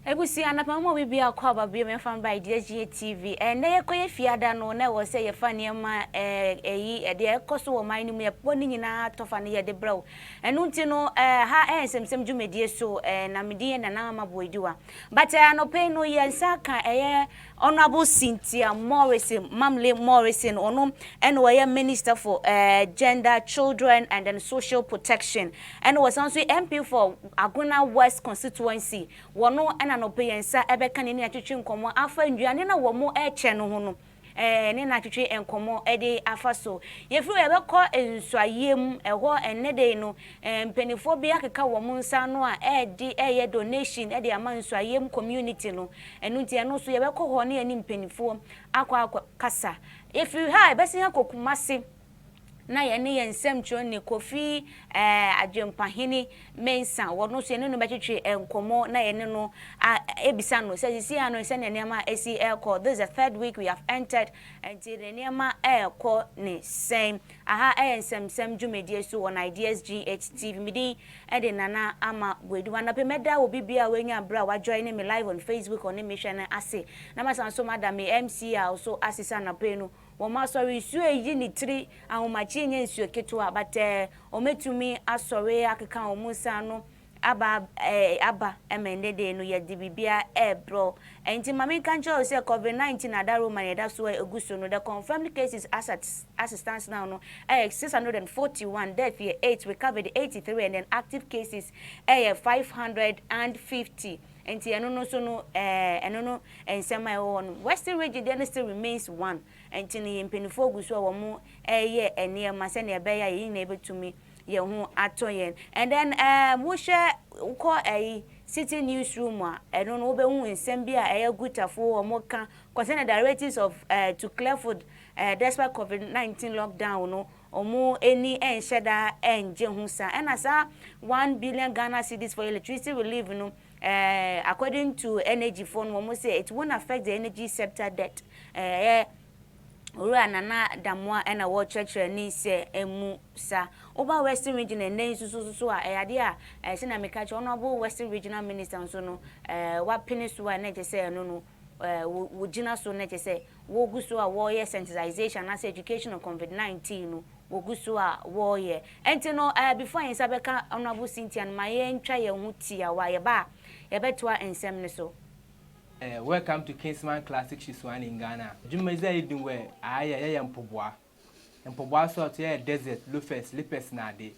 Ebusi anapamo bibi akwa babie me fan by DSG TV na yekoye fiada no na wo se ye fa niema eyi de ekoso wo man ni mu ye poni nyina tofa ne ye de braw enu nti no ha Nsemsem Dwumadze so na medie na na maboediwa but anope no ye nsaka honorable Cynthia Morrison Mamle Morrison ono eno ye minister for gender, children and then social protection and was also MP for Aguna West constituency wono no peyensa ebeka ne atwetwe nkomo afa nduane na wo mo eche no ho no ne na atwetwe enkomo ede afa so yefu ebekọ ensuayem eho enede no mpenifo bia keka wo mo nsa no a edi eye donation ede ama ensuayem community no enu ntia no so yebekọ ho ne ani mpenifo akwa kasa yefu ha ebesi ha kokumase na ye ne nsem tro ne kofi adwempahene mensa wono so ye no betwetwe enkomo na ye ne no ebisa no say sisi ano se ne nema esi aircall. This is the third week we have entered until the nema aircall ne same aha Nsemsem Dwumadze so on IDSG HTV midi e de nana ama weduwa na pemeda obi bia wenya bra wa join me live on Facebook on me hwe na ase na masan so madam MC also asisa na penu woma sorry isu eyi ni tiri ahomachi nye nsuo ketewa but ometumi asore akeka omusa no aba emendede no ye dibibia bro enti mama kancho say COVID-19 adaro man da so eguso no the confirmed cases assistance now no 641 death here 8 recovered 83 and then active cases 550 enti eno no so no eno no ensema won western region there still remains one enti ni mpenifo guso wo mu ene ma se ne ebeya yi na ebetumi ye hu atoyen and then wo hwe ko city newsroom a eno no obe hu nsem bia gutafo wo mo kan concern the directives of to clear food despite COVID-19 lockdown no omo eni ensheda enje hu sa ena sa 1 billion Ghana cedis for electricity relief no according to energy fund wo mo say it won't affect the energy sector debt Ora nana damwa ena wo church ni se emu sa oba western region enen susu a eyade a se na meka che honorable western regional minister so no wa peninsula na je se no no wo gina so na je se wo guso a wo ye sensitization na education on COVID-19 no wo guso a wo ye enti no before yin sabeka honorable Cynthia no maye ntwa ye hu tia wa ye ba ye betwa ensem ne so. Welcome to Kingsman Classic Shiswan in Ghana. Dwumadze idin we aye mpobwa. Mpobwa sort ye desert, lufes, lipes na de.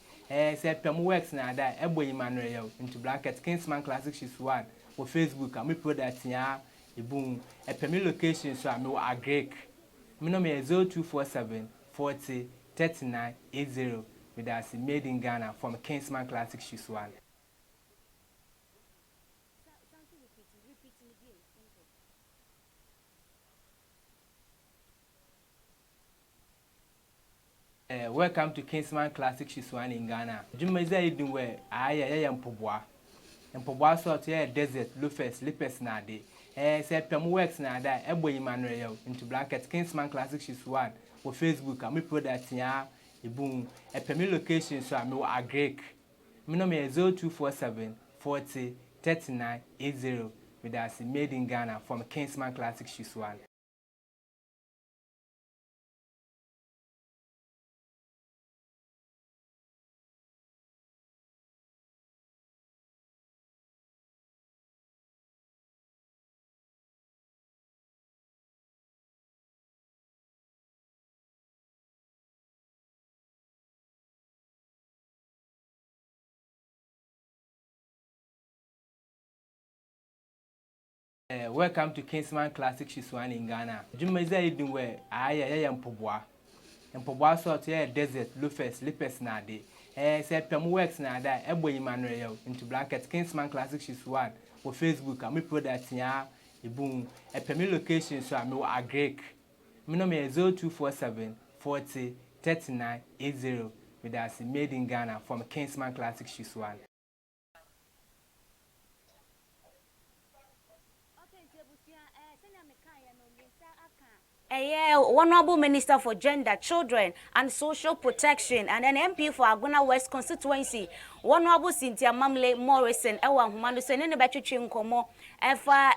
Say pem works na da ebo Emmanuel into bracket Kingsman Classic Shiswan for Facebook and me product ya ebun pem location so me agrek. Me no me 0247 40 39 80 with us made in Ghana from Kingsman Classic Shiswan. Welcome to Kingsman Classic Shiswan in Ghana. Dwumadze idin we aye mpobwa. Mpobwa sort ye desert, lufes, lipes na de. Say pem works na da ebo Emmanuel into bracket Kingsman Classic Shiswan for Facebook and me product ya ebun pem location so me agrek. Me no me 0247 40 39 80 with us made in Ghana from Kingsman Classic Shiswan. Welcome to Kingsman Classic Shiswan in Ghana. Dwumadze idin we aye mpobwa. Mpobwa sort ye desert, lufes, lipes na de. Say pem works na da ebo Emmanuel into bracket Kingsman Classic Shiswan for Facebook and me product ya ebun pem location so me agrek. Me no me 0247 40 39 80 with us made in Ghana from Kingsman Classic Shiswan. Honorable Minister for Gender, Children and Social Protection, and an MP for Aguna West constituency, Honorable Cynthia Mamle Morrison, Ewa Humanusen, and the Battery Nkomo, Efa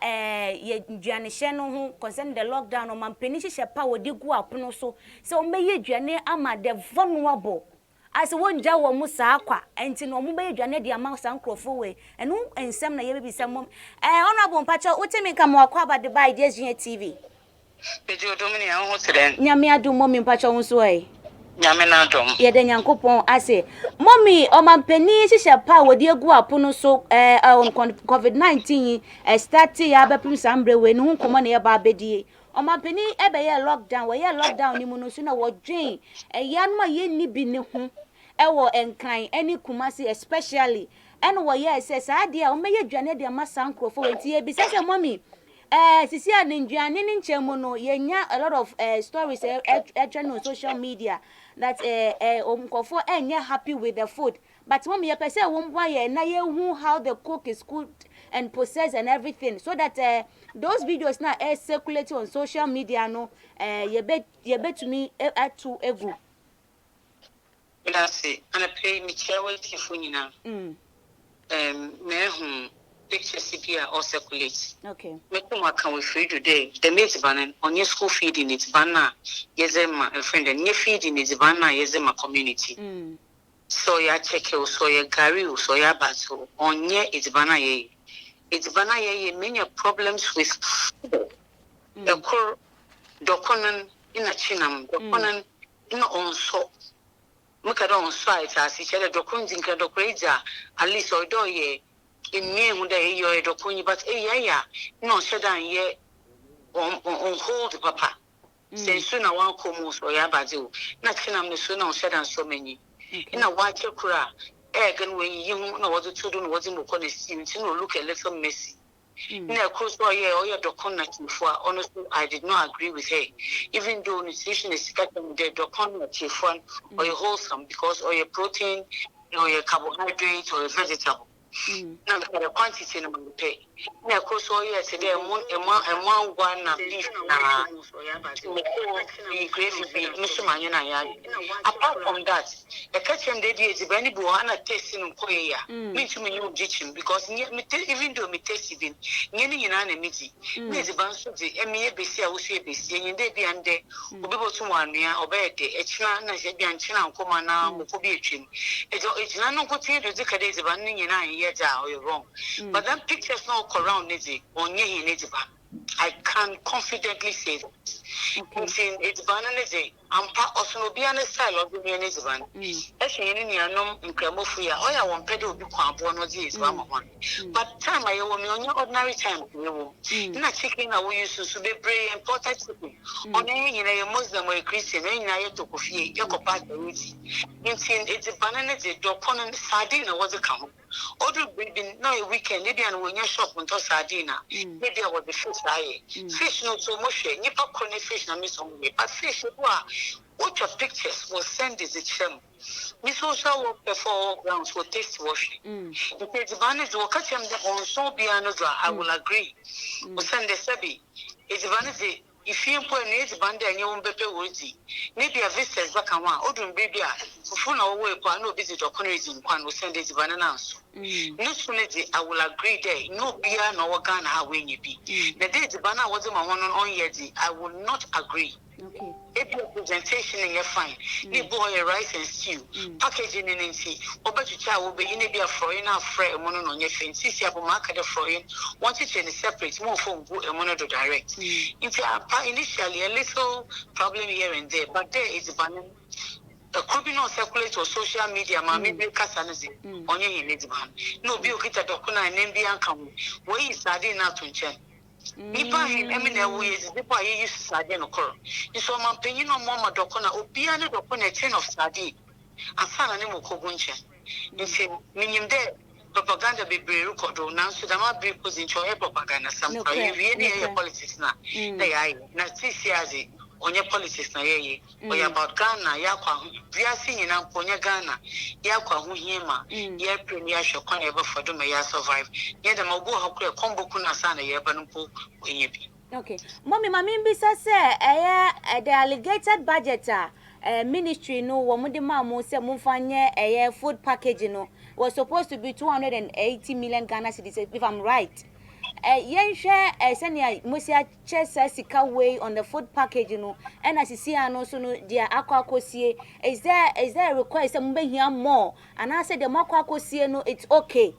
Janisheno, who concerned the lockdown on Mampenishi power digua punoso, so may ye journey ama the vulnerable. As one jaw musa aqua, and to no mube journey the amount and crowfaway, and who and some na be some Honorable Pacha, what me come more about the by TV. Nyame adom mommy mpacha wonso ai Nyame na adom ye de nyankopon ase mommy o mampani hihye pa wodi egu apono so on COVID-19 start ya bepim sambre we no nkomo na ye ba bedie o mampani ebe ye lockdown we ye lockdown ni mu no so na wodwen ya no ma ye ni bi ne ho ewo enkran ani kumasi especially and wo ye say sa dia o meye dwane de masa nkrofo wenti ye bi say mommy sisi aninjuane ni nchemu no yenya a lot of stories on social media that omkofo enye happy with the food but mom ye pese womwa ye na ye hu how the cook is cooked and processed and everything so that those videos now circulate on social media no ye bet to me atu egu Blasi ana pay mi chewe tifunyina mehu picture CPR or circulate. Okay. Make them account with free today. The mates banning on your school feeding it's banner. Yes, my friend, and your feeding is banner. Yes, my community. So ya check you, so ya carry, so ya battle on ye it's banner ye. It's banner ye many problems with the core document in a chinam, document in on so. Muka on site as each other document in Kadokreza, at least or do ye. In me, who they are docuni, but no, shaddan ye on hold, papa. Say soon I want comos or yabazu. Nothing I'm the sooner on shaddan so many. In a white cra, egg and when you know what the children was in the corner, seems to look a little messy. In a course or your docona for honestly, I did not agree with her. Even though nutrition is cutting the docona for or your wholesome because or your protein or your carbohydrate or your vegetable. Now the quantity in the pay. Now, of course, all yes, there one beef apart from that, the kitchen lady is a very buana tasting Koya. Me to me, you ditch him because even though me tasted in any unanimity, Miss Bansuzi, Emmy Bessia, who say Bessia, and they be and they will be able to 1 year or better. It's not as a bian china and come now, who be a chin. It's not good to the decades of 1 year or you're wrong. But that picture's not around Nizzy or near Niziba. I can confidently say that. It's bananazi. I'm part of Nobiana style of the Niziban. Actually, any unknown in Cremofia, or I want pedal be quambonozi is one. But time I owe me on your ordinary time. Not chicken, I will use to be brave and important. On any in a Muslim or a Christian, any I took of ye, your compact the witty. It's a bananazi, your opponent sardine was a come. Although we've no weekend, maybe and when you shop on sardina, maybe I was the fish I fish not so much, nipa corny fish na miss on me, but fish what your pictures will send is it shem. Miss social work before grounds for taste washing. If it's vanity will catch them on so be another, I will agree. Will send the sabi. It's vanity. If you put an age band and you won't be worthy, maybe a visitor's back and one, Odun baby, for no way, but no visit or connection, one will send it banana. Not I will agree there, no beer, no Ghana, how when you be. The day the banana wasn't my one on yet, I will not agree. Okay. If your presentation in your fine, you boy a rice and stew, packaging in tea, or but your child will be in a beer for enough freight and on your face, since you have a market of foreign, want it in a separate, more phone book and monitor direct. If you are initially a little problem here and there, but there is a banana. A criminal circulate or social media, mammy, Cassanazi, on your needs man. No, be okay at Dokuna and Nambian come. Where is Sardine out to check? Nipa him emina we is nipa ye use sardine okoro. Nso man penyin no mama dokona obia ne dokona 10 of sardine. Afana ne mokogunche. Nse minim de propaganda be breru kodo na so da ma bre position e propaganda sam kwa ye ne politics na. Na ya na tisiazi onye politics na ye oya about Ghana ya kwa biasi nyina mponya Ghana ya kwa hu hiema ya premier shokon e be fodo me ya survive ye da mago hakure kombo kuna sana ye ba npo onye bi Okay. Mommy, bisa say the allocated budget ministry no womude ma mo say mumfanye food packaging no was supposed to be 280 million Ghana cedis if I'm right. Yen share senia mosia chesa sika way on the food packaging no and as see no so no dia akwakosie is there a request say mbe here more and I said the makwakosie no it's okay.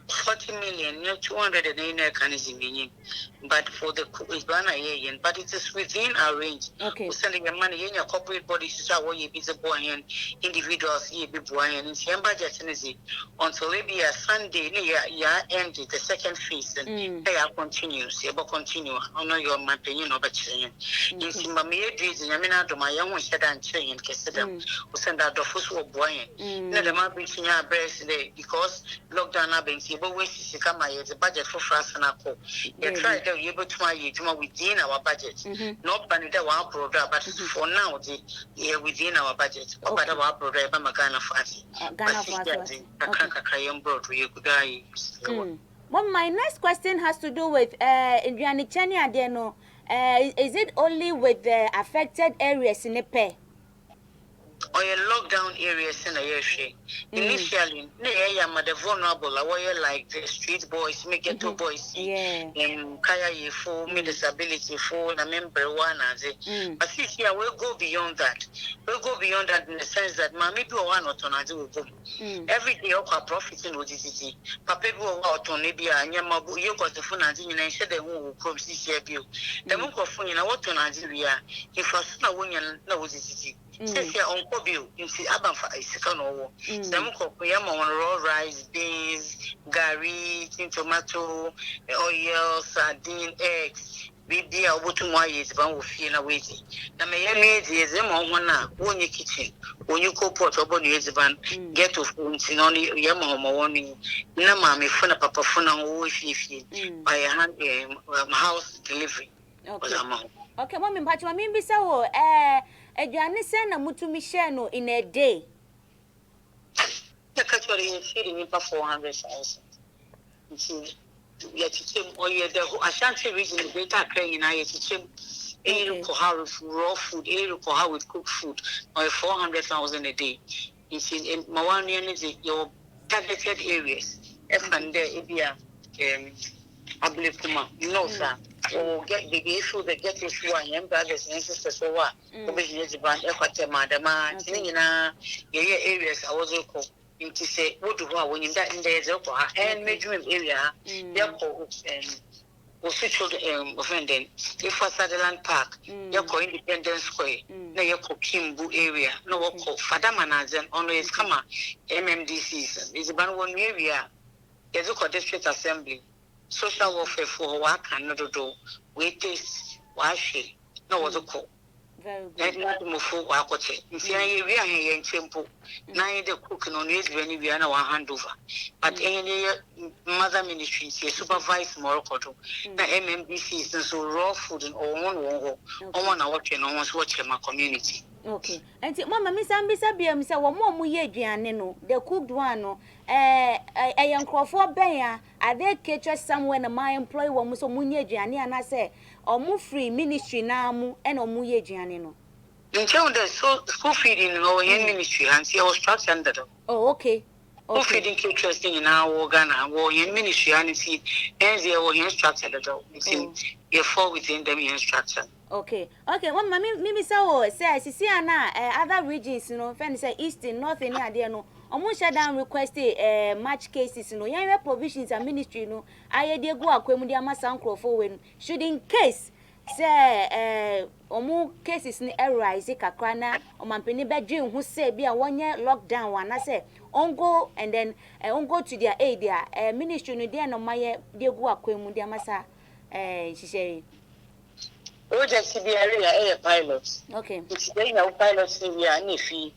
40 million, 209 canizimini, but for the Kubana, but it is within our range. Okay. We're sending your money in your corporate bodies, what you be the boy and individuals, you be boy and in Siamba Jatanese until maybe a Sunday, yeah, ended the second phase and they are continuous, you will continue. I know your my opinion of a chain. In Simbamia days, and Yamina to my young one said and chain and Kessedam, who send out the first boy. Never mind reaching our breast because lockdown happens. But we see the budget for France and Ako. You try to be able to my within our budget. Not banning that one product, but for now, the within our budget. But our product, Magana Fati. Ghana Broadway, could I? Well, my next question has to do with Indiana Chania Deno. Is it only with the affected areas in the pay? Or a lockdown areas in a year. Initially, the vulnerable, like the street boys, make it two boys, Kaya full, disability full, a member one as it. But see here, we'll go beyond that. We'll go beyond that in the sense that Mammy do one or two will go. Every day, our profit in ODCT. Papa go out on maybe a Yamabu, you got the phone and you said the who come see here bill. The monk of phone in a water Nigeria, if I saw one, no ODCT. Since you're on Kobu, you see Abba for a second or some cocoyam on raw rice, beans, gari, tomato, oil, sardine, eggs. Be dear, what to my is one will feel away. The Mayame is a mona, one your kitchen, when you go port or body is van, get to phones in only Yama morning. No, mammy, phone a papa phone on by a hand house delivery. Okay, mommy, but you mean so Adwane sen na mutumi share no in a day. The category feeding me for 400,000. Yet him or the Ashanti region, the data crane and I teach him how raw food, how with cooked food, or 400,000 a day. It's in Mawani, your targeted areas. If and there, if you Ablekuma, you know, sir. Or get the issue, the get issue, and brothers and sisters for what? Obviously, brand Equatema, the man, areas I was called to say, what do I when you that in the and major area, therefore, or switched offending. If for Sutherland Park, Yako Independence Square, no Yako Kimbu area, no Wako, Fadamanazan, always come MMDC is about one area, Yazuko District Assembly. Social welfare for work and not do. We taste wash it. No was a call. Very good. Not move for work. If you are here in Temple, now the cooking on this when we are now handover. But any mother ministry, supervise Morocco. The MMBC is so raw food and one hour watching, no one's watching my community. Okay. And Mama Miss Ambisa be Mr. One more year, Gianino, the cooked one. No, a young Crawford Bayer, are they catch somewhere in my employee one Muso Munye Gianni and I say, or move free ministry now, and or Muye Gianino. In terms of school feeding in our ministry, and see our structure under them. Oh, okay. School feeding interesting in our Ghana, or in ministry, and see, and they are structure at all. You fall within them structure. Okay. Well, maybe so. Say, see, other regions, you know, friends say east and north and there, no. Almost shut down requested match cases, you know. Young provisions and ministry, you know. I did go up when my son Crawford should in case say omu cases ni arise kakwana o mampeni bedroom who say be a 1 year lockdown one. I say on go and then on go to their aid there ministry no there no my dey go akwemu dia masa she say o just be area pilot. Okay. It's then our pilots we are nifi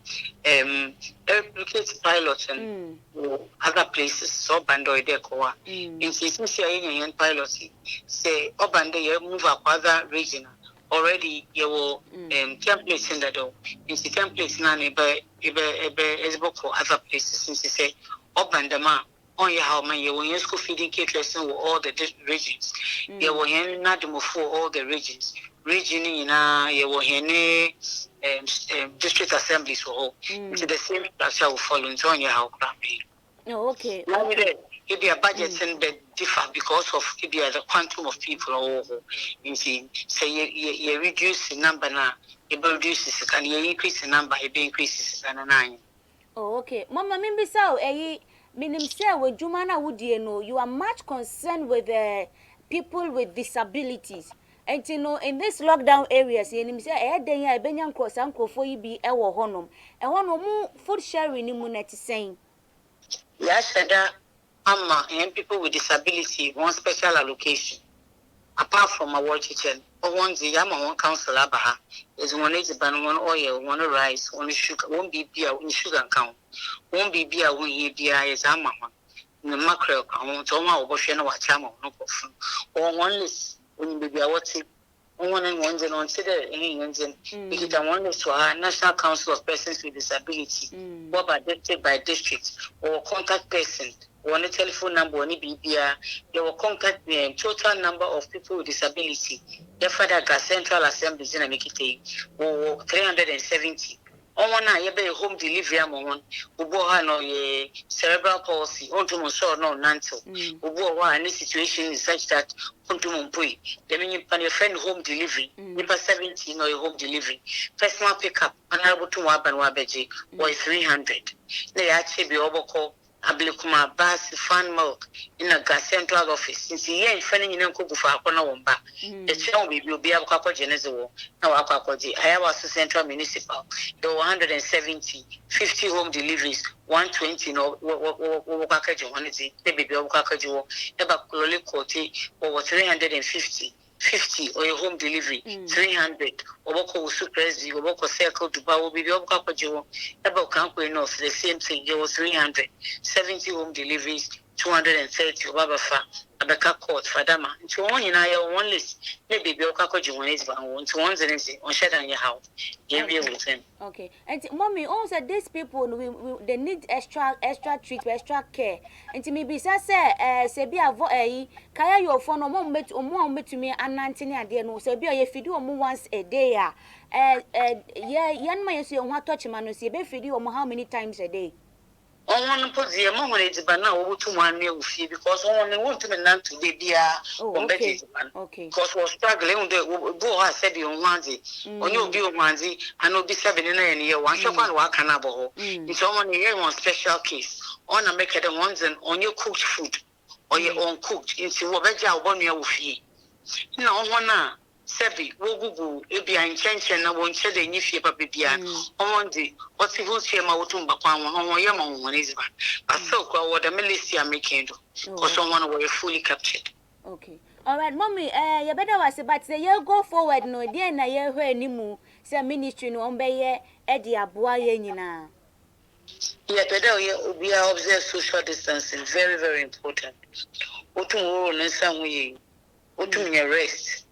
replicate pilots and other places so bando there ko in since you are pilots say obande you move up other region already you will templates in the door in the templates na ebe ezboko other places since say obande ma on your how many when school feeding caterers in all the regions. You will hear not for all the regions. Region in you will hear district assemblies for all. It's the same structure will follow into on your how crappy. Oh, okay. It be a budget and differ because of it be the quantum of people or you see, say you reduce the number now, you reduce it, and you increase the number, it increases and 9. Oh, okay. Mama, maybe so. Minim say with Jumana Woody, no, you are much concerned with people with disabilities. And you know, in this lockdown areas, you say, I Benyan cross uncle for you be our honum. And one more food sharing in Muneti saying. Yes, and people with disability want special allocation. Apart from our work kitchen, or one the Yama one council abaha is one is ban one oil, one rice, one sugar, one beer, one sugar count, one beer, one year is Amma. The mackerel count, all my ocean or chamo, no coffin, or one list when you be a what's it. One and ones and on any engine because I want to our National Council of Persons with Disability, what adopted by district or contact person, or a telephone number, any BBR, they will contact the total number of people with disability. Therefore, that Central Assembly is in a make it or 370. On one eye, you home delivery among Uboha no cerebral palsy, Ontumon saw no Nanto, Uboha, any situation is such that Ontumon Pui, the meaning pan your friend home delivery, Nipa 70 no home delivery, personal pickup, honorable to Waban Wabeji, or 300. They actually be overcall. Abilikuma bus fan milk in a gas central office. Since he ain't finding in Uncle for a corner one back. The town will be a couple genezo. Now, I have a central municipal. There were 170, 50 home deliveries, 120 no package one is the baby of Kakajo, about Cololi Cote, over 350. 50 or your home delivery, 300 or Boko Supresi or Boko Circle to Bow with your Kapajo, about Kanko enough, the same thing, there was 300, 70 home deliveries, 230 Babafa, Abeka Court, Fadama, and to one in our one list, maybe Biokakojo one is one to one's anything on shed on your house. Give you with him. Okay, and mommy also these people they need extra treatment, extra care. And to me, besides say be a kaya your phone or mom to me and 19 and then no say be a feed you once a day. Yeah, young man, you see on what touch man, see be feed you how many times a day. On one put the amount it's banana to 1 year fee because only want to be none to be okay. Because we're struggling the go has said on Wanzi, on your view Wanzi, and will be 7 in a year, one shop and walk an abo. It's only here one special case. On a make it the ones and on your cooked food or your own cooked into what veggie 1 year fee. No one. Sebi, Wogugu, Ebia, intention, I won't shed any fear, Papia. On the what's the whole shame out to Bapan, on Yamon, one is back. But so called what the militia making, or someone were fully captured. Okay. All right, mommy, you better was but the year go forward, no, dear, na year where any moo, say ministry no ombe Eddie Abuaye Nina. Yeah, better we are observe social distancing, very, very important. Otum roll in some way, Otum rest.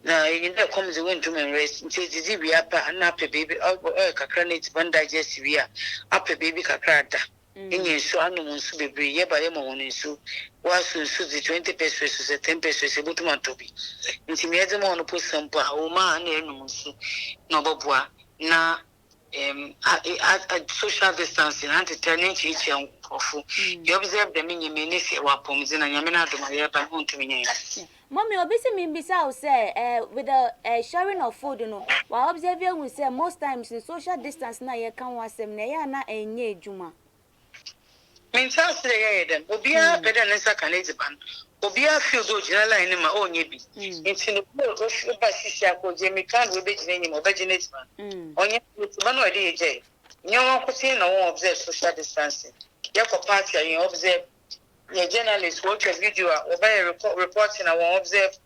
Now, you know, comes the wind to rest. Until we up and up a baby, cacranate, one digest, we are up a baby cacrata. In your so animals to be ye by a moment, so was the 20 pesos, 10 pesos, a button to be. Until me the one put some power, man, animals, no bobois, now, social distancing, anti-turning each young awful. You observe the mini ministry or poems in a Yamina to my air home to me. Mommy, obviously, me beside say, with the sharing of food, you know, while observing we say most times the social distance na ye can was them na enye juma. Means I say them, Obia better than Sakanazaban, Obia feels original in my own yebi. It's in the world of Basisha, Jamie can't be beginning or Virginate man. On your one idea, no one could see no one observe social distancing. Therefore, party, you observe. Yeah, journalists watch a video or buy a reporting. I will observe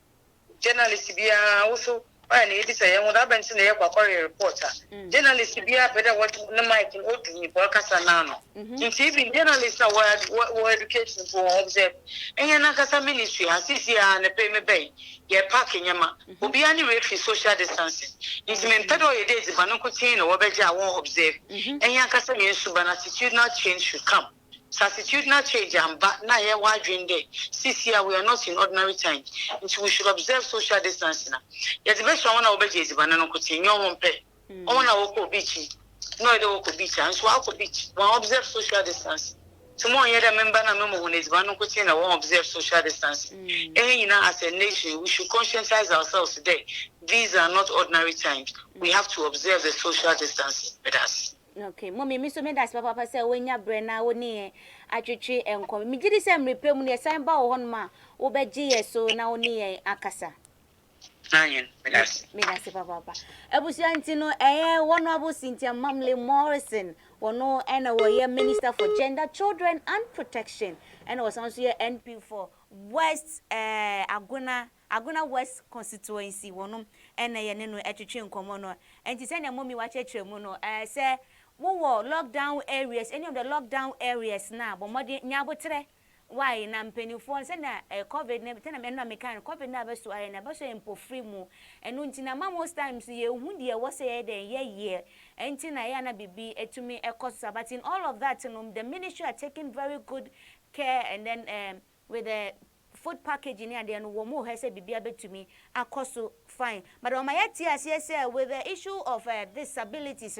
journalists be also by an editor. I would have been in the reporter. Journalists be better what the mic in Odu, broadcast and even journalists are well education for observe. And Yanakasa ministry has this year and a payment bay. You're parking Yama will be any way for social distancing. It's meant that all your days if I don't continue or better I won't observe. And Yankasa means attitudinal change should come. Substitute not change and but now here why during day. This year we are not in ordinary time. And we should observe social distancing. Yet the best one of is banana cutting your one pay. On our beach. No, the walk beach and swallow beach. One observe social distance. Tomorrow, you remember na memo when it's banana cutting and one observe social distance. And as a nation, we should conscientize ourselves today. These are not ordinary times. We have to observe the social distance with us. Okay, mommy, Miss Omedas, Papa say when ya brena woni atwetwe enkom. Me gidi se mrepem ne san ba wo honma wo beji yeso na woni akasa. Nanyen, Medas. Medas papa. Ebusia ntino Honorable Cynthia Mamle Morrison, wono ena wo ye Minister for Gender, Children and Protection, and was also ye NP for West Aguna West constituency wono ena ye ne no atwetwe enkom no. Enti se na mommy wa chechre mu no say wo lockdown areas, any of the lockdown areas now, but more nyabotre why na mpenifo say na covid na tena me na mekan covid na be so aye na be so empo free mu enu ntina ma most times ye hu de wo say den ye enti na ya na bibi etumi ekosa, but in all of that the ministry are taking very good care, and then with the food packaging and then wo mo say bibia betumi akoso fine. But on my say with the issue of disabilities,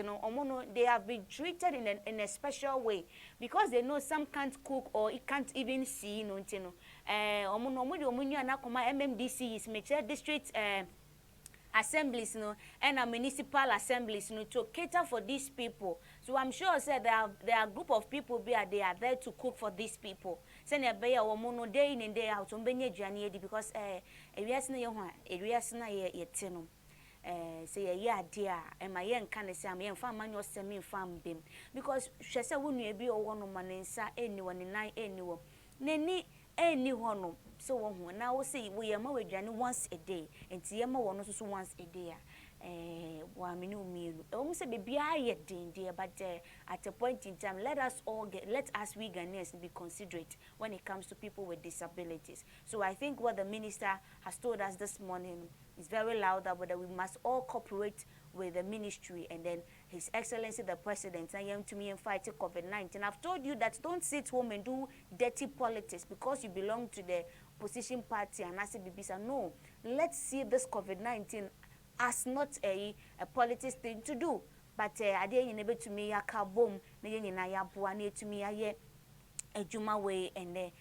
they have been treated in a special way because they know some can't cook or it can't even see MMDCs, major district assemblies and municipal assemblies to cater for these people. So I'm sure there are a group of people they are there to cook for these people. Send a bear or mono day in and day out on Benya Jani because areas na ye tenum. Say a year dear, and my young can say I'm young farm manual semi farm bim because she said wouldn't you be one woman in sa anyone in nine anyone. Nenny any one. So now we say we are more journey once a day, and Tiama one also once a day. One minute meal. Almost a baby I dear, but at a point in time, let us we Ghanaians be considerate when it comes to people with disabilities. So I think what the minister has told us this morning is very loud, but that we must all cooperate with the ministry and then His Excellency the President. I am to me and fight COVID-19. I've told you that don't sit home and do dirty politics because you belong to the opposition party and as a no, let's see this COVID-19 as not a politics thing to do. But I didn't able to me a carbom, na to me a juma way and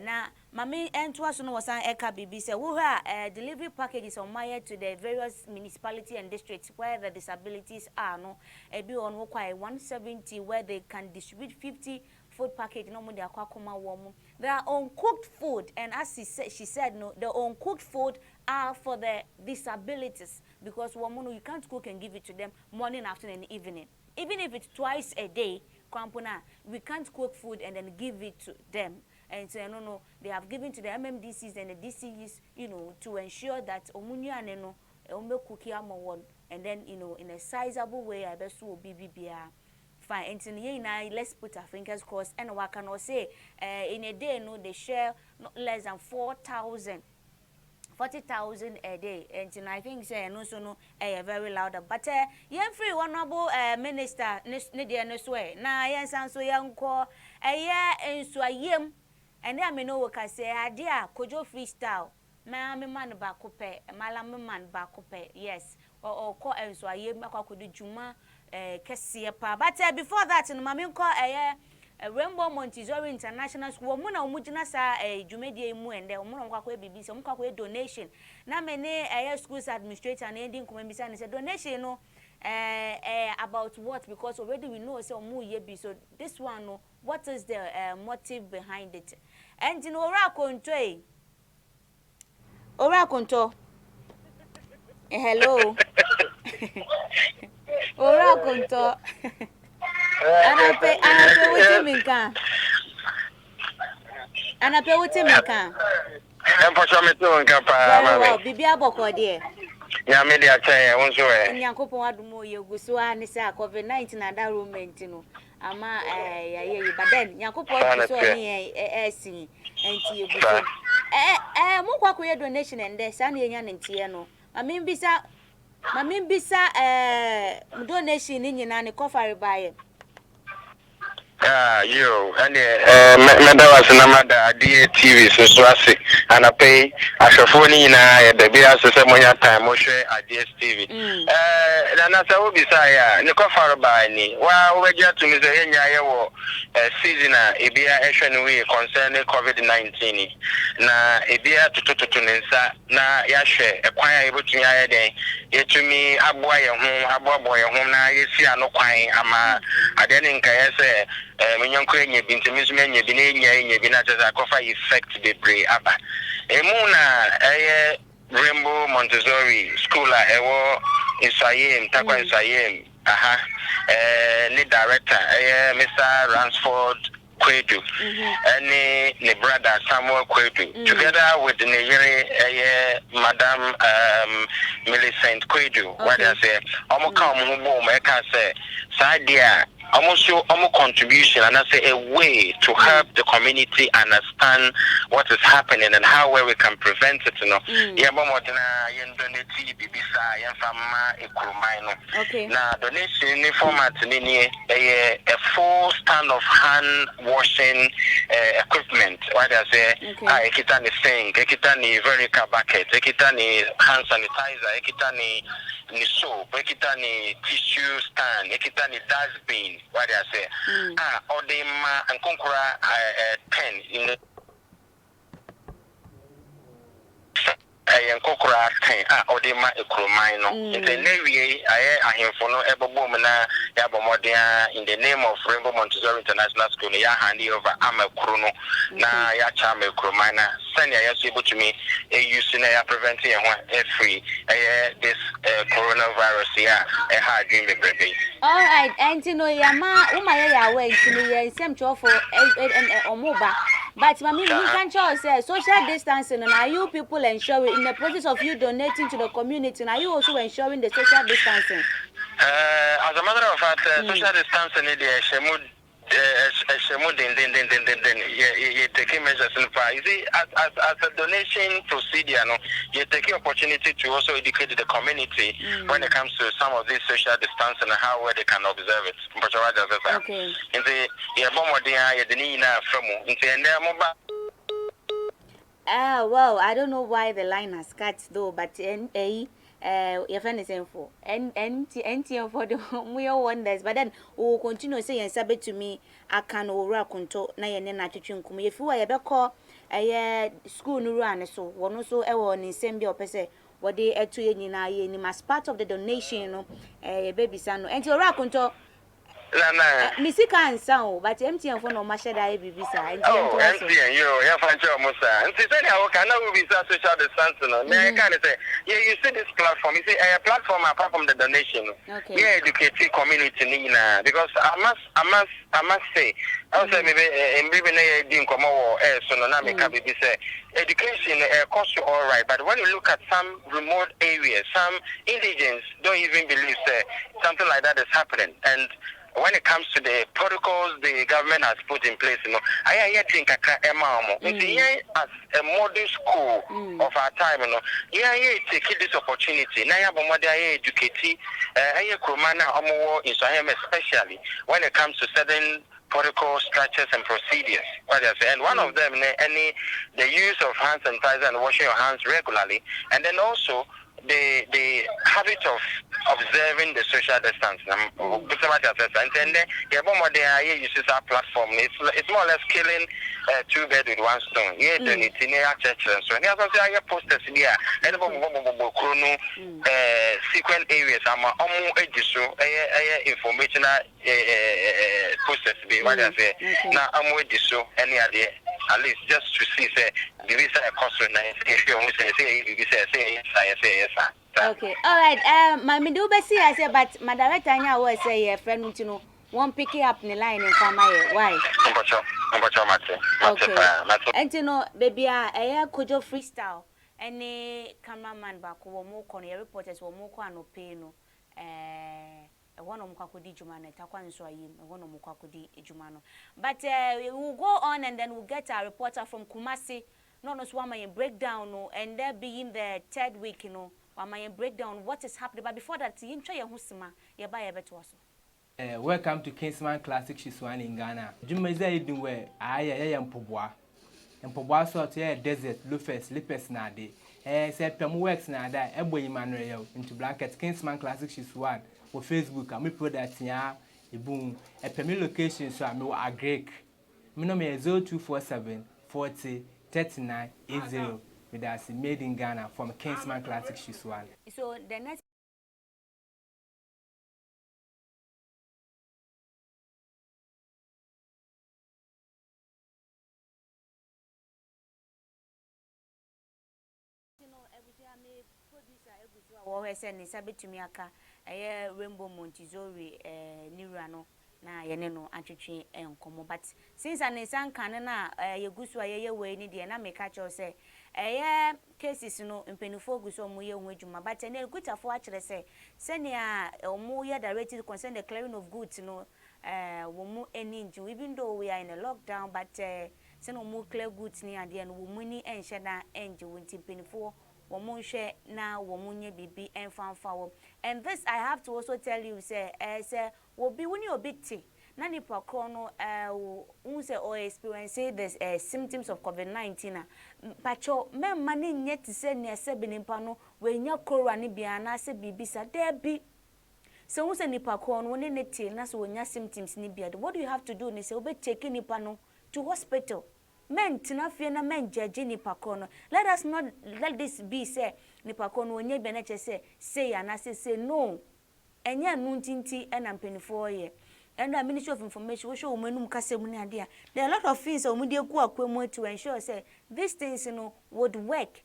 now Mammy and twas was an eka BB said we have delivery packages on my to the various municipality and districts where the disabilities are no a bill on 170 where they can distribute 50 food package no more. They are uncooked food, and as she said no, the uncooked food are for the disabilities because you can't cook and give it to them morning, afternoon, and evening. Even if it's twice a day, we can't cook food and then give it to them. And so no, they have given to the MMDCs and the DCs, to ensure that omunya no cookie and then in a sizable way I best will be fine. And so let's put our fingers crossed. And what can I say? In a day, they share not less than 40,000 a day. And so I think say no very loud. But young free honorable minister Nidia Noswe. Na yes and so young call a year and so I yem. And then I know what I say. Idea kojo freestyle. Me man ba kope. Malam man ba kope. Yes. Or call and so I yem. I could do juma. But before that, in Mammy call a Rainbow Montessori International School, Mona Mujina sa a Jumedia mu and the Mononqua baby, some donation. Now, many schools administrator and ending community and said donation about what? Because already we know so more yebi. So this one, what is the motive behind it? And in Oraconto. Hello. Ora konto. Anape wuti minka. Empocho me to nka pa mama. Bibia boko de. Ya me dia chen wonso e. Nyankopon adumo ye guso ani say COVID-19 na that moment no. Ama but then Nyankopon so ni sin enti ye guso. Mo kwa koye donation ende sa na enya ntie no. Mami bisa donation ni nyina ne kofare bae. You and Medawas Namada DA so I and I pay as a phone in the Bia Samonia time, Moshe at DSTV. Then I will be say, Nico Farabani, while we get to Miss Henya season, a beer action we concerning COVID-19. Na a beer to Ninsa, na Yashe, a choir able to Yaya, yet to me, a boy home, na you see, no quine, I didn't say. When you're crying, you've been to Miss Men, you've been at a coffee effect the bray abba. A Rainbow Montessori School, a war in Sayem, Takwa in Sayem, lead director, Mr. Ransford Kwedu, and the brother Samuel Kwedu, together with the Madam Millicent Kwedu, what I say, I can say, Sadia. Almost contribution and I say a way to help the community understand what is happening and how we can prevent it. Okay. Now donation format a full stand of hand washing equipment. What I say, I kitani sink, I kitani vertical bucket, I kitani hand sanitizer, I kitani soap, I kitani tissue stand, I kitani dustbin. What I say? Or the and conqueror 10 in the Kokora 10 or the Macromino. In the Navy, I am for no ever woman Yabomodia in the name of Rainbow Montessori International School. Ya handy over Ama Chrono. Na ya charme Cromina. Send ya able to me a using a preventing a free this coronavirus. Yeah, a hard dream baby. All right, and you know, Yama, Umaya, way to me, same for or mobile. But Mammy, you can't say social distancing, and are you people ensuring in the process of you donating to the community, and are you also ensuring the social distancing? As a matter of fact, social distancing is you taking measures in far. You see, as a donation procedure, you take opportunity to also educate the community when it comes to some of these social distancing and how they can observe it. Okay. In the Well, I don't know why the line has cut though, but your friend is info and for the real wonders, but then we will continue saying sabbat to me. I can over control na na chuchunkum. If you are call a school no run so one also on in same or pese what they are to ye as part of the donation, baby son and your raconto. Missy can't sound, but empty and for no mashed I be visa. Oh, empty and you have found your musa. And to say how can I be social distancing? I kind of say, yeah, you see this platform. You see a platform apart from the donation. Okay. Yeah, educate community Nina because I must say, I was maybe in Komo so no make up say education costs you all right, but when you look at some remote areas, some indigents don't even believe something like that is happening. And when it comes to the protocols the government has put in place, I think as a modern school of our time, take this opportunity. Now, educate, especially when it comes to certain protocol structures and procedures. And one of them, the use of hand sanitizer and washing your hands regularly, and then also the habit of observing the social distance. And then uses our platform. It's more or less killing two birds with one stone. Yeah, so I posters here and sequent areas. I'm informational posters. Now I'm with this so any idea. At least just to see say the visa cost if you only say okay, all right. My do see I say, but my director was say a friend to know won't pick it up in the line and come my why. Okay. And you know, baby, I could your freestyle. Any cameraman back or more corner reporters or more no pay no. One of Mukakudi Jumano, Takwan Swayim, one of Mukakudi Jumano. But we will go on and then we'll get our reporter from Kumasi. No, no, Swama breakdown, and there being the third week, Wama breakdown what is happening. But before that, you try your husma, you buy a better also. Welcome to Kingsman Classic Shiswan in Ghana. Dwumadze idin we aye mpobwa. Mpobwa sort desert, loafers, lippers na de. Say pem works na da ebo Emmanuel into blanket Kingsman Classic Shiswan for Facebook and me product ya ebun pem location so me agrek. Me no me 0247 40 39 80 with us made in Ghana from Kingsman Classic Shiswan. So the next Rainbow Montessori Nirano na yene no atwetwe enkomo but since an insan kan na yegusu ayeye we ni de na me ka cho say cases no mpenufo gusu omo ye hu adwuma but na gutafo a kire say senia omo ye directed concern the clearing of goods no wo mu eni nju even though we are in a lockdown but se no mu clear goods ni ade no wo mu ni enhye na enje wonti mpenufo womunhwe na womunye bibi enfanfa wo. And this I have to also tell you say obi woni obi ti na nipa kro no unse or experience this symptoms of COVID-19 na pacho memma ne nye ti se ne se binipa no we nya korwa ne bia na se bibi sa there be so unse nipa kro no ne ti na so nya symptoms ne bia what do you have to do ne se obi take nipa no to hospital. Men tinafie na men judge nipa kono. Let us not let this be say nipa kono onye beneche say ya na say no. Enye nuntinti ena mpenifo ye. And the Ministry of Information we show umenum kasem ni ade a. There are a lot of things o mudi eku akwemu to ensure say these things would work.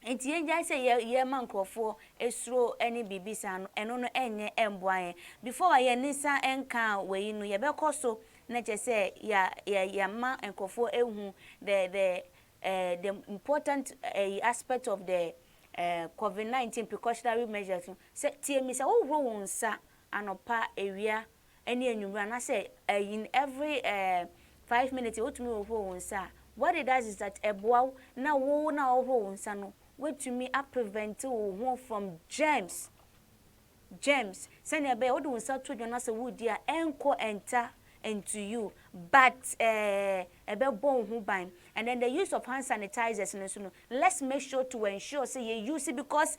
Enti enja say ye mankrofo esro eni bibisa no eno no enye emboa before ye nisa enka we no ye bekoso na je say ya ma enkofo ehu the important aspect of the COVID-19 precautionary measures say tie mi say wo ro nsa anopa ewia eni enwura na say in every 5 minutes wo tumi wo nsa. What it does is that eboa na wo na wo nsa no what to me prevent you from germs send be what do start to na say would dia enko enter into you but ebe bon hu ban. And then the use of hand sanitizers no let's make sure to ensure say you use it because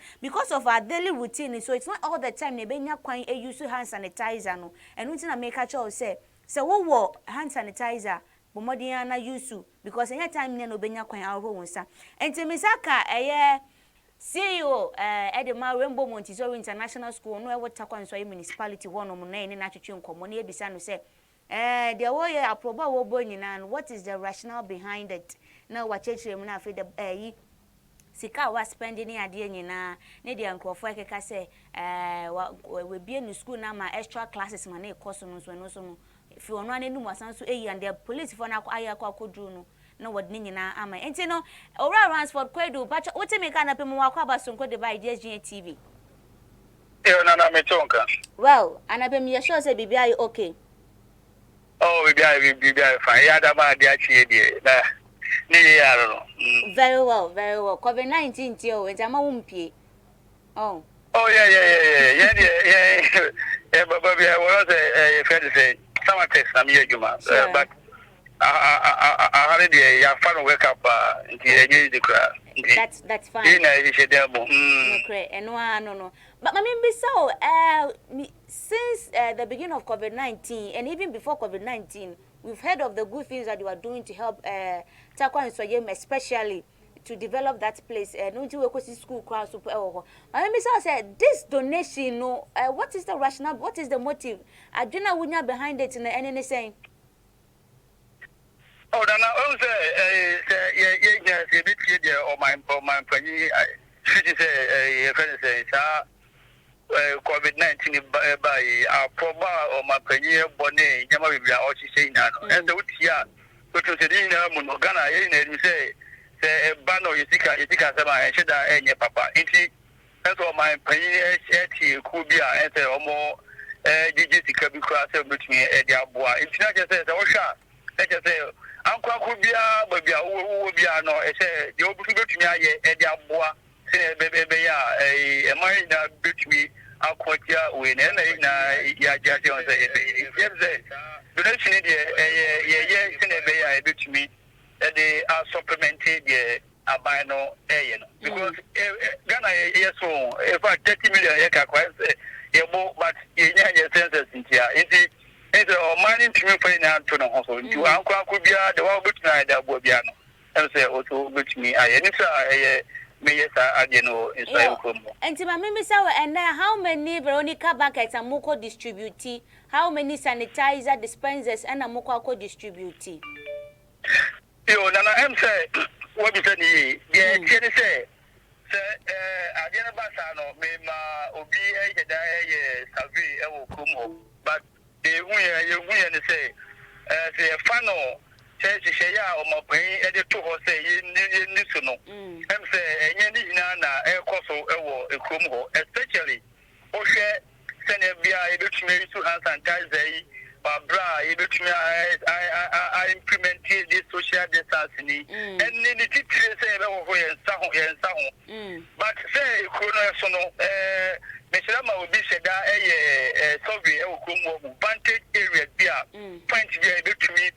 of our daily routine so it's not all the time be nya kwan use hand sanitizer no and until na make sure say wo hand sanitizer bomodin na use because any time no benya kwan ahoro wonsa enti misaka CEO Edema Rainbow Montessori International School no ewo takwanso municipality one no na na twetwe nkomo na ebisa no say there wo ye aproba wo bo nyina what is the rationale behind it na wa chechire mu na afi the sika wa spending ade nyina ne de nkrofo ekeka say we bie no school na ma extra classes ma na ekoso no so no fi ono anenu wasan so and the police for na ayakwa kodru no na wodni nyina ama enti no ora Ransford Kwedu bacha wote meka na pemu wakwa basonko de by DSG TV na metonka well anabem ye sure say bibia okay bibia fine ya da ba dia chie die na ni ya no very well COVID-19 ti o enti ama wo mpie but bia wo say friend say some text na me adwuma but I had a fan wake up that's fine. No. But I mean, so since the beginning of COVID-19 and even before COVID-19, we've heard of the good things that you are doing to help Takwa and Soyem, especially to develop that place. No to school class. I mean, so said this donation. What is the rationale? What is the motive? I do not know behind it. And saying. Oh, then I my penny. She say, COVID-19 by our proba or my penny bonnet, Yamavia, or she say now. And the Utia, which was a dinner, Monogana, you say, Bano, Ytika, and Sheda, and your papa. That's all my penny, could be an answer or more. Digit can be crossed between Edia Bois. It's not just a shot. Let us say, Uncle Kubia, but Ubia, no, I say, you go to me, Edia Bois, say, baby, a mine between akwatia we na ya jase on say yes donation ye sinebe ya ebetumi the supplemented the abino because Ghana yes so if 30 million ye ka but ye census intia it's money to me for na to no so nti ankwa bia the wa betuna da bo bia no em say also betumi aye ni say me yes ageno inside komo enti ma me say and how many Veronica buckets amoko distribute, how many sanitizer dispensers and amoko distribute? Yo nana em say what be say ni dey tiene say agena basa no me ma obi da survey e wo komo but ye ni say say fano say ya o mo pen e de to ho say ni so no em say enye ni hina na e koso e wo ekrom ho especially o hwe sene bia e betumi to hand sanitizer bra e betumi I implement this social distancing and ni titire say e be ho yensa ho but say ekrono so no Mr. Ma obi seda survey e okrom ho Fante area bia point bia e betumi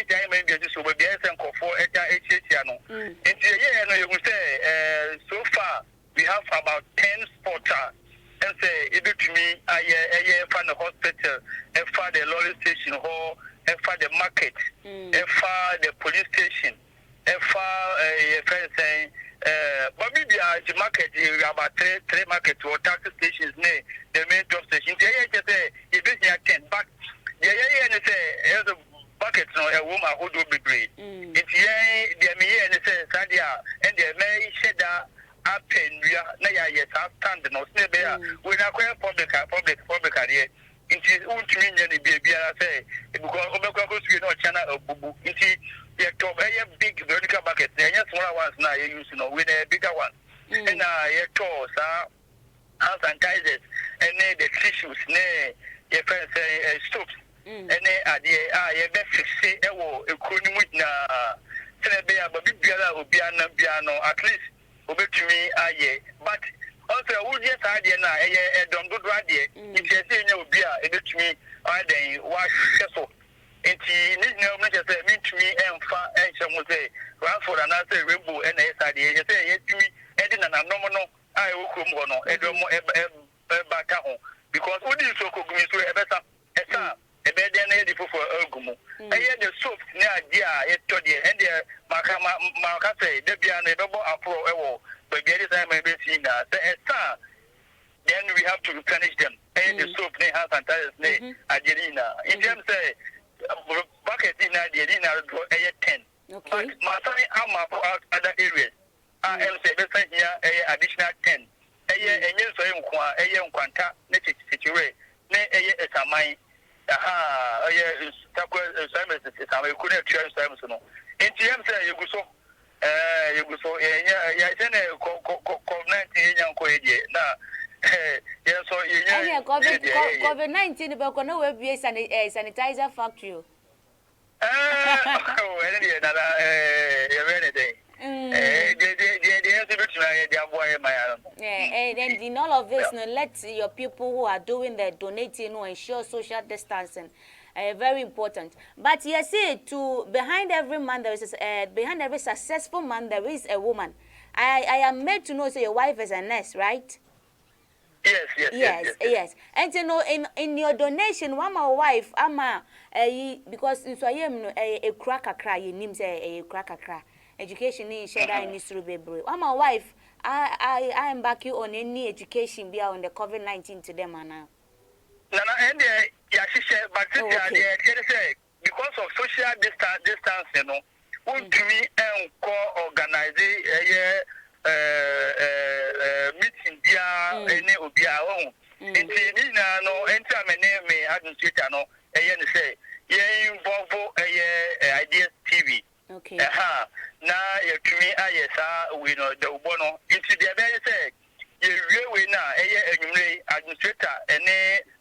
time and get so be and for no so far we have about 10 spotters and say it to me find the hospital and find the lorry station hall and find the market and find the police station and find friend saying but maybe the market about three market or taxi stations near the main job station just say it is 10 but say bucket no a woman who do be great. It's the me and say Sadia and the may shed up and we are yes, stand no snare when I quite public area. It is ultimate baby, I say, because Omega goes to no channel of boo. It is the top a big vertical bucket. There are smaller ones now you use with a bigger one. And I toss hand sanitizers and the tissues, nay, your friends say soaps. Ene ade ye be fixe e wo ekonimu na senebe ya babi biara obia no at least obetumi aye but also wo je sa ade na e dondodo ade nti e se nya obia ebetumi aden wa hweso nti ni na mo je se mitumi emfa enche mo se Ranford and I say rainbow and e sa ade ye se ye tumi e di na nanom no ai wo krom ho no e do mo e baka ho because wo di so kogumi so e beta e sa e be dey na dey for agumu e the soap na dia e to dey and the maka say dey bia na e be bo apro e wo but there is time be see na then we have to replenish them and the soap na hand sanitizers na ajerina in them say bucket na dey na do e 10 but masani am other areas am say be say here additional 10 enye so nkwa nkwanta na chichichiwe na esaman takwa Simon is couldn't try Simon no. NTM say you go ya sene COVID-19 yanko eje na yeah so COVID-19 be ko no we be sanitizer factory and in all of this, let your people who are doing the donating ensure social distancing. Very important. But you see, behind every man there is behind every successful man there is a woman. I am made to know say your wife is a nurse, right? Yes. And you know, in your donation, one my wife, because in so I am a cracker cry, you name say a cracker cry. Education in Sheda in this baby. One my wife, I am back you on any education beyond the COVID-19 to them now. Nana, and she said, but because of social distance, you know, want to me and co-organize meeting via any of your own. No, enter my name, administrator, no, and say, involve Ideas TV. Okay. Now, to me, we know the one into the very say, you really now, administrator, and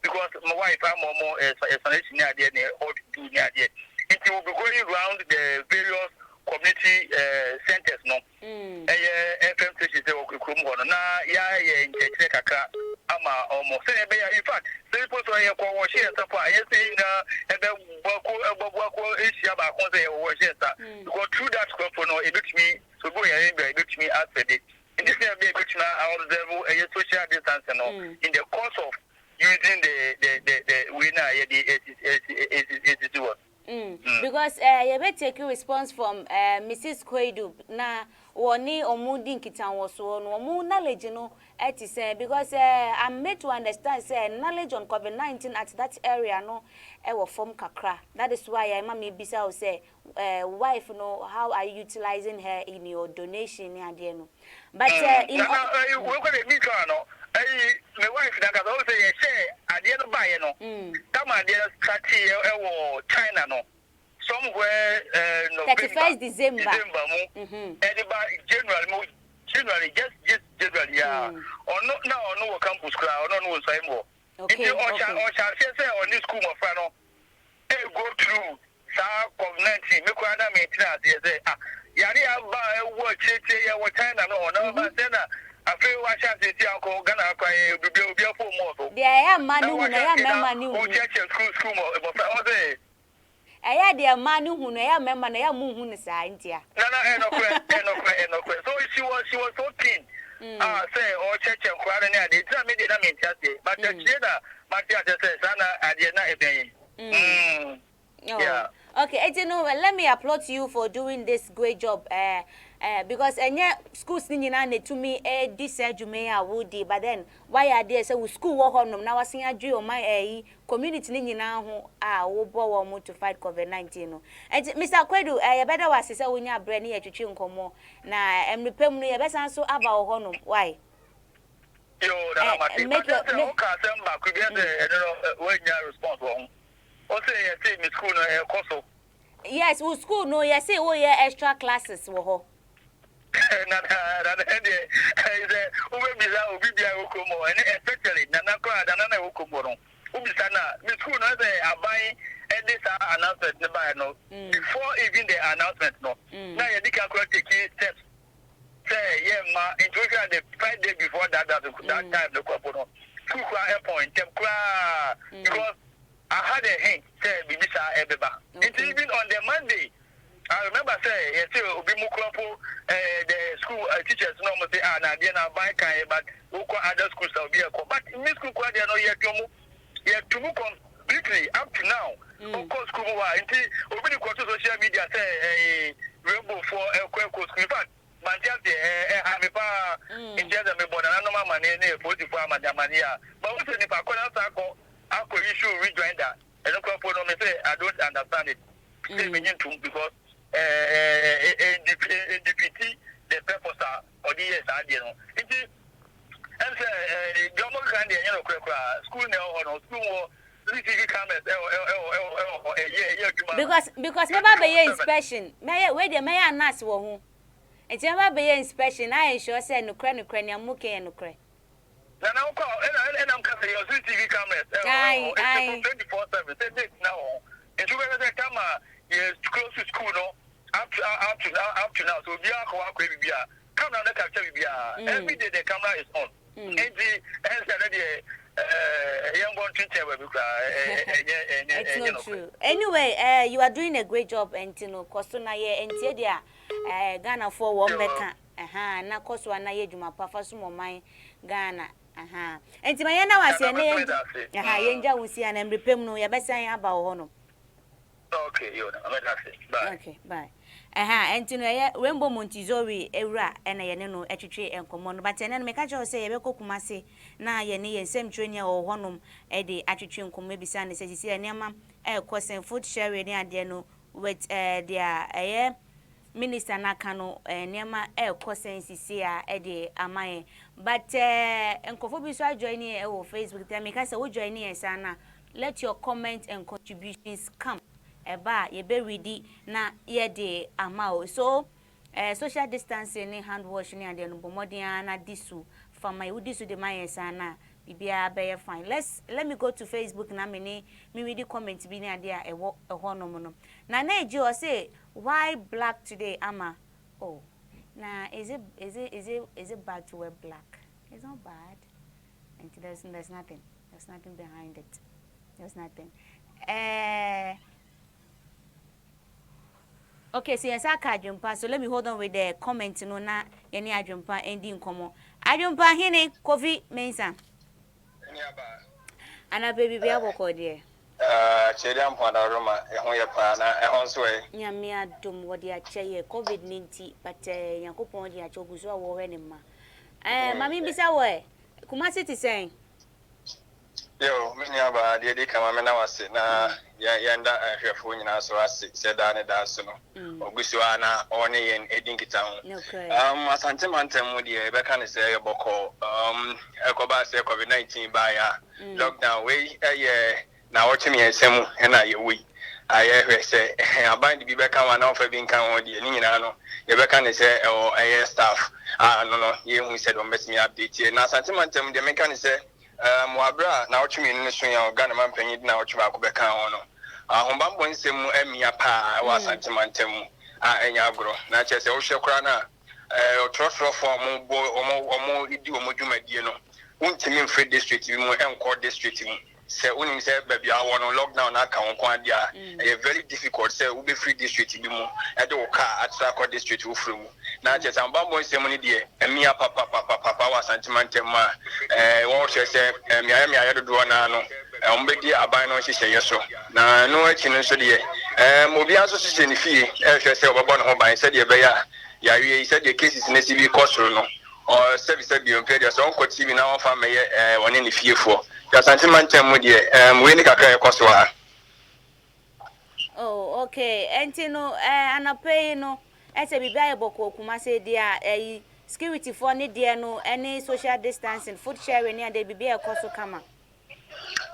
because my wife, I'm more as a senior, or do near it. It will be going around the various community centers, no. FM stations, now, ama almost say be in fact say people so here ko share so far yes say na e be boko issue ba ko say wo share sa because through that crop no e bit me so go here e bit me after it in this year be bit na observe a social distance no in the course of using the winner the what because you better take a response from Mrs. Kwedu na woni omudi nkitan wo so no omu knowledge no it is because I'm made to understand say knowledge on COVID-19 at that area no e wo form kakra. That is why I mama bisa o say wife no how are you utilizing her in your donation and there no but in we go the mika no my wife that can also say at the end of buy no come and there start China no somewhere no 31st December January just January yeah or no now no campus crowd no no same more okay say on this school my friend no go through COVID-19 me kwada maintenance say yari aba work ya China no say na afi wa chance ti anko Ghana kwa obi afo mo so there ya manu na ya memma ni hu school mo o say eya de manu hu na ya memma na ya mu hu ni sa ntia na no so she was so keen say o church kwa na ade tell me dey na maintain but the trader Matia say sana ade na eben yeah. Okay, let me applaud you for doing this great job. Because schools ni na to me this jume ya wodi but then why are there say we school wo honom na wasen adwe o my community ni nyina ho wo bo wo mo to fight COVID-19 no. Mr. Kwedu ye beda wase say wonya abre ne ye twetwe nkomo na emrepem no ye besan so aba wo honom why? Yo na mati make your ka sem ba ku bi wonya response wo. O say me school no course. Yes, we school no you say we extra classes wo ho. Na especially na announcement before even the announcement no now you take steps say yeah ma introduction the 5 days before that time the couple no point because I had a hint say bibisa ebeba even on the Monday I remember say yes obi mukropo the school teachers no mo say na dia na ban kan but other schools will be but in this school kwa dia no yet to completely up to now of course school wa nti obi ko to social media say rainbow for school in fact mantia me pa in just me born na no mama ne 44 amadamania but we say ni pa ko na sa ko issue rejoinder and no me say I don't understand it say me because defeat the purpose of the years I did. And say, Jomo Candy, school now, school TV cameras, because never be inspection. May I not wo it's never be inspection. I sure say no cranny muke and no cray. And I'm coming your TV cameras. 24/7. Say now. And you better come yes close to school no. Up to now, so we are come down the capture every day the camera is on. And the young one it's not true. Anyway, you are doing a great job, and Costona ye and Tedia Ghana for 1 better. Na cost one year Juma Papa Sumo my Ghana. And Timayana was your name. Yenja will see an repem no, your best saying about honor. Okay, bye. Okay, bye. And Rainbow Montizori era and a no etchetry and common, but then make a say a kumasi na ye and same trainer or honum eddy attitude come maybe Sunday says you see a nema a course and food sharing near Diano with their minister Nakano and Nema a course and Cecilia Eddie Amae. But Encophobia so joining our Facebook, then make us a joining us, Anna. Let your comments and contributions come. Eba ye be ready na ye de amao so social distancing hand washing and then bomodian na disu for my udisu de my sana bibia be fine. Let me go to Facebook na me read the comment bi na there e hono no na eji o say why black today ama oh na is it bad to wear black? It's not bad. And there's nothing. There's nothing behind it. There's nothing. Okay, so yes, I can't pass. So let me hold on with the comment. No, na any adjumpa ending komo. Adjumpa hene coffee mensa. Ana baby be abo ko de. Chediam panda roma ehon ye pa na ehon so e. Nyame adom wo de ache COVID-19 but yakopon de ache oguso wo hwe ne ma. Mami bisa wo e. Kuma city saying. Yo, me nya ba de kama me na wase na ya nda ahwefo nyina so ase se da ne da so no. Oguso ana one yen edin kita ho. Asante mantem mu de be kan se yeboko ekoba se COVID-19 ba ya lockdown we na watching me ensem na ye we aye hwe se aban di be kan wa na ofa bi nkan ho de ni nyina no ye be kan se staff no ye hu se do mbesi update na asante mantem de me kan se Muabra na ochumi ni so ya Ghana man panyin na ochumi akobeka ho no ahombambo nsem amia pa wa santimantem enya agro na chese wo hwe kra na otrofro form bo omo idi omo dwumadie no untimi mfre district bi mu enko district mu se unim se babia wo no lockdown na ka won dia very difficult se we be free district bi mu e de wo ka atra district wo fru mu na chese ambambo nsem ni de amia papa wa santimantem ma wo chese mia dodo na no ombedi aban no hyehyɛ yeso na no achi no so de mobi aso hyehyɛ ne fie hwɛ sɛ obɔbɔ no ho ban sɛ de be ya wie sɛ de cases na sibi kɔsoro no or service bi on period so on kɔ TV na on fa meye woni ne fiefo ya santimantem mu de we ni kakra kɔsoro ha. Oh, okay. Enti no anapay no ese bibia yeboko kuma se dia security for ni dia no any social distancing food sharing ni ade bibia ekoso kama.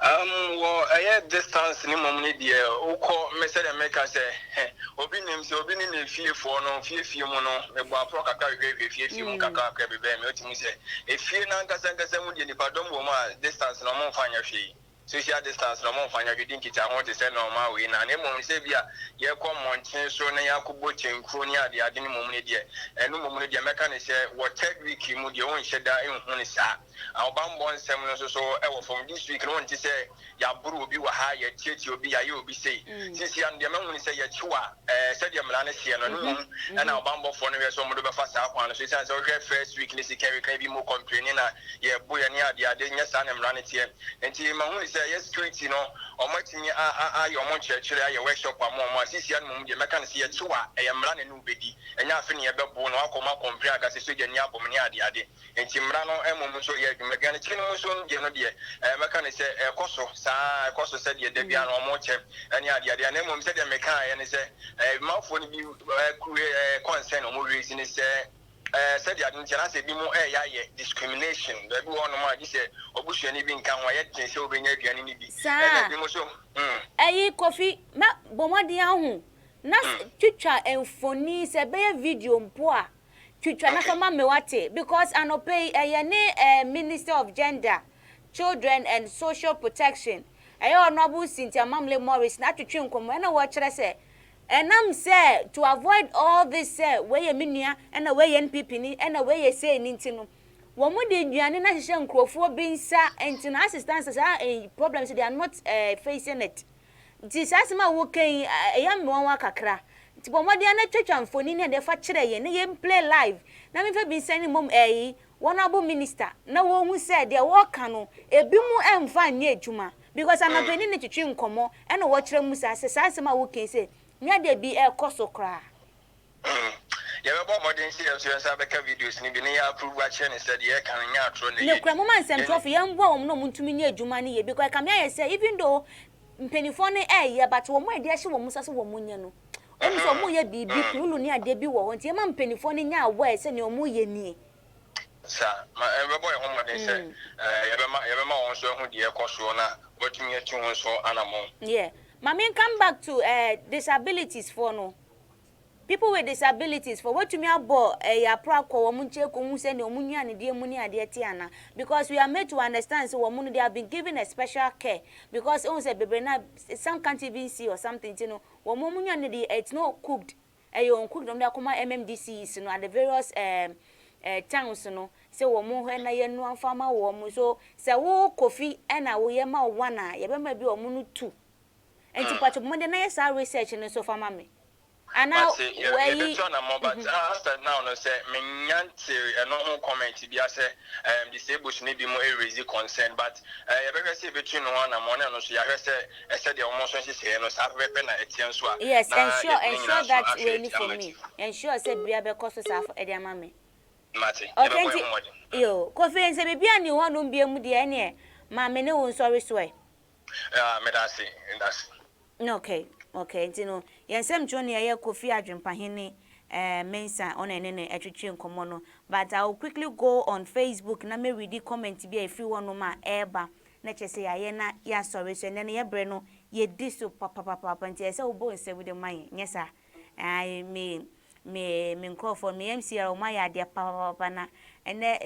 Well, I distance ni mom ni de uko mesele meka se obi nim se obi ni ne fie fo no fie mu no me bo apro kaka hwe fie mu kaka ka be me otimi se e fie na nkasa mu de ni padom wo ma distance no mo fanya hwe social distance no mo fanya hwe din kita ho te se normal we na ne mom se bia ye ko monchen so na yakubo chenkro ni ade ni mom ni de enu mom ni de meka ne se wo third week mu de won hyeda enhu ni sa awbambo nsem no so e wo from this week no won ti se ya buru obi wa ha ya tietie obi ya ye obi sei sisi an de mahu ni se ya chiwa se de mla na sie no no na awbambo fo no we so mo do be fa sa akwa no so say so first week ni se carry kan bi mo complain na ye bo ya ni ade nya sa na mla na tie enti mahu ni se yes security no o matimi ayo mo church ya workshop mo sisi an mo de meka ne se ya chiwa e mla na no bedi enya afi ne ye bebo no akoma complain aga se so je ni abom ni ade enti mra no emo so ye dwumagane chine mo so nge no de meka ne se koso se de bia no mo che ani ade na mo se de meka ya ne se mafo ni bi concern o mo raise ne se said ya ntia na se bi mu ya ye discrimination da bi wono ma gi se obusu ni bi nka ho ya tin se obenya aduane ni bi bi mo so coffee na bomodi ahu na twitwa enfoni se be video mpo a twitwa na fama mewate because anopay ne Minister of Gender, Children and Social Protection honorable Cynthia Mamle Morris na twitwe nkomo na wo kire se enam say to avoid all this wey menua and wey NPP ni and wey say ni ntino wo mu de duane na hye nkrofo bi nsa enti na assistance problems they are not facing it this asema wo kan ya me won akakra nti bo mode na twetwa mfoni ne de fa kire ye ne ye play live na me fa bi send mom honorable minister na wo hu say de wo ka no ebi mu emfa nya adwuma because anapeni ne twetwe nkomo and wo kire mu sa asema wo kan say nya de bi koso kra ya be bo modern see so beka videos ni bi ne ya approve a chain said ye kan nya atro ne ye kra mo man sem trophy ye mbo wo no muntumi nya adwuma ne ye because kam ya say even though mpenifo ne ye but wo mo ade ahye wo musa so wo munye no oni so mo ye bibi kulu ni ade bi wo won tie ma mpenifo ne nya awa se ne o mo ye nie sa ma be bo ye ho modern say ye be ma won so hu de ye koso na botumi atu ho so anamo yeah Mami, come back to disabilities for no. People with disabilities for what to me about ya prako womunche ko mu se ne omunya ne de mu ne ade tiana because we are made to understand so womun they have been given a special care because on say bebe na some can't even see or something you know womunya ne it's not cooked uncooked them they come MMDCs you know at the various chance no se wo mo hwe na ye no afama wo mo so se wo kofi na wo ye ma wo na ye be ma bi wo mo no tu enti pacho mo de na ye sa research no so fama me ana we try na more but after now no say me nyante no comment bi ase disabled ni bi mo raise concern but ye be say between one and one no so ya hwe say de omo so say no sa be na etien so a yes ensure that we need for me ensure say bia be koso sa for e ama me mate yo kofi nse bibia ni ho no bia mu de ene ma me ne won sorry so e me that's okay ntino Nsemsem Dwumadze ye Kofi Adwempahene mensa on ene etwetwe nkomo no but I will quickly go on Facebook na me read the comment bi a free one ma eba na chese ya na ya sorry so ne ye bre no ye diso papa nti se obo nse with the man nyesa ai me nkrofo me MCR o ma ya de papa na ene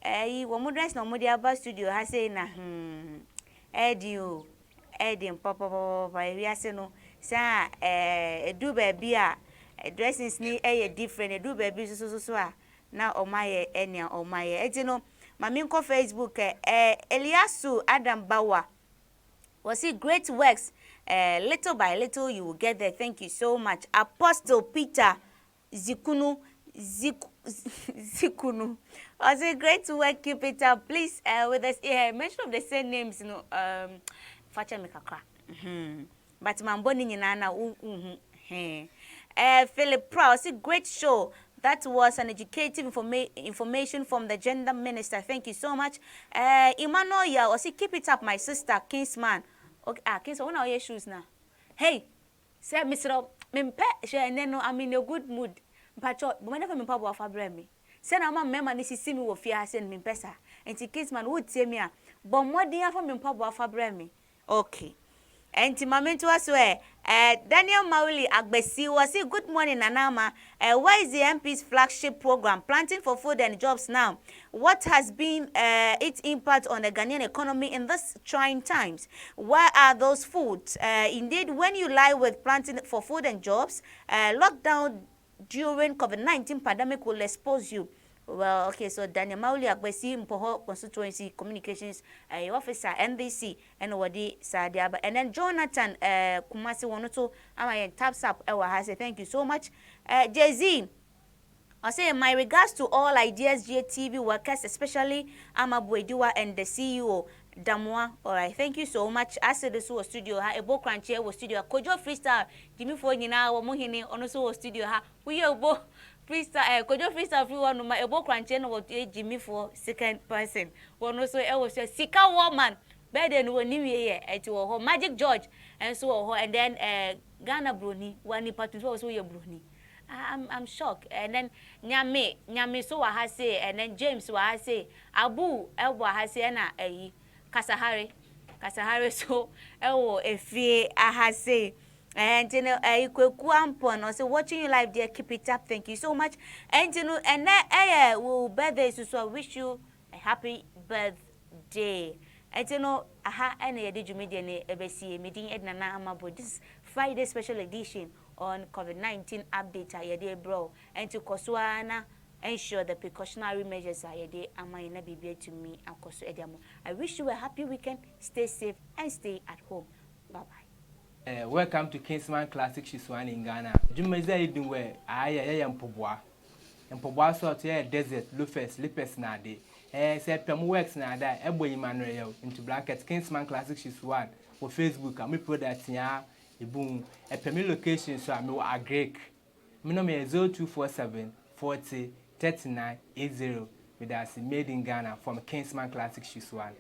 eyi wo mo dress na mo de aba studio ha say na Edim papa we ase no sa edu ba bi a dressings ni different edu ba bi so a na omaye enia omaye eti no mami nko Facebook Eliasu Adam Bawa was it great works little by little you will get there. Thank you so much. Apostle Peter Zikunu was it great work, keep it up please with us mention of the same names you know Facha Mikakra. But Mamboni Nana Philip Prowse, a great show. That was an educative information from the gender minister. Thank you so much. Emmanuel, yeah, was it keep it up, my sister, Kingsman. Okay, Kingsman, when are your shoes now? Hey, say, Mr. Mimpe, I'm in a good mood. But whenever my papa fabre me, send a man, member, this is see me with fear, send me pesa. And Kingsman would say me, but what do you have from my papa fabre me? Okay. And Timamento as well. Daniel Mauli Agbesi was it good morning, Nanama. Why is the MP's flagship program planting for food and jobs now? What has been its impact on the Ghanaian economy in this trying times? Where are those foods? Indeed, when you lie with planting for food and jobs, lockdown during COVID-19 pandemic will expose you. Well, okay, so Daniel Mauli Agbesi Mpoho Constituency Communications Officer NDC and Wadi Sadiaba. And then Jonathan Kumasi Wonoto Amaye taps up has thank you so much. Jay-Z, I say my regards to all Ideas GTV workers, especially Amabuediwa and the CEO Damwa. All right, thank you so much. I said this was studio ha ebo crunchy was studio Kojo Freestyle Jimmy for nyina wo mohini ono so was studio ha we ebo freestyle Kojo Freestyle free one ma ebo crunchy no wo Jimmy for second person one also e was Sika woman beden wo ni wie e ti wo Magic George and so wo and then Ghana Broni wani part 2 also ye Broni. I'm shocked. And then Nyame so wa ha say and then James wa ha say Abu Elwa ha say na Kasahari so efie aha say and you know Kweku Ampon also watching you live there, keep it up, thank you so much. And you know and will birthday so I wish you a happy birthday. And you know aha and ye did you media ne ebesi meeting Edna Amabo this Friday special edition on COVID-19 update ayede bro and to Koswana ensure the precautionary measures ayede amayena bibia to me akoso ediamo. I wish you a happy weekend, stay safe and stay at home. Bye bye. Welcome to Kingsman Classic Shiswani in Ghana. Jumaiza idin we aya mpobwa. Mpobwa so to desert loafers slippers na de. Say pem works na da ebo Emmanuel into bracket Kingsman Classic Shiswan for Facebook and me product ya Boom, a permit location so I'm a Greek. My number is 0247 40 39 80 with us made in Ghana from Kingsman Classic Shoes One.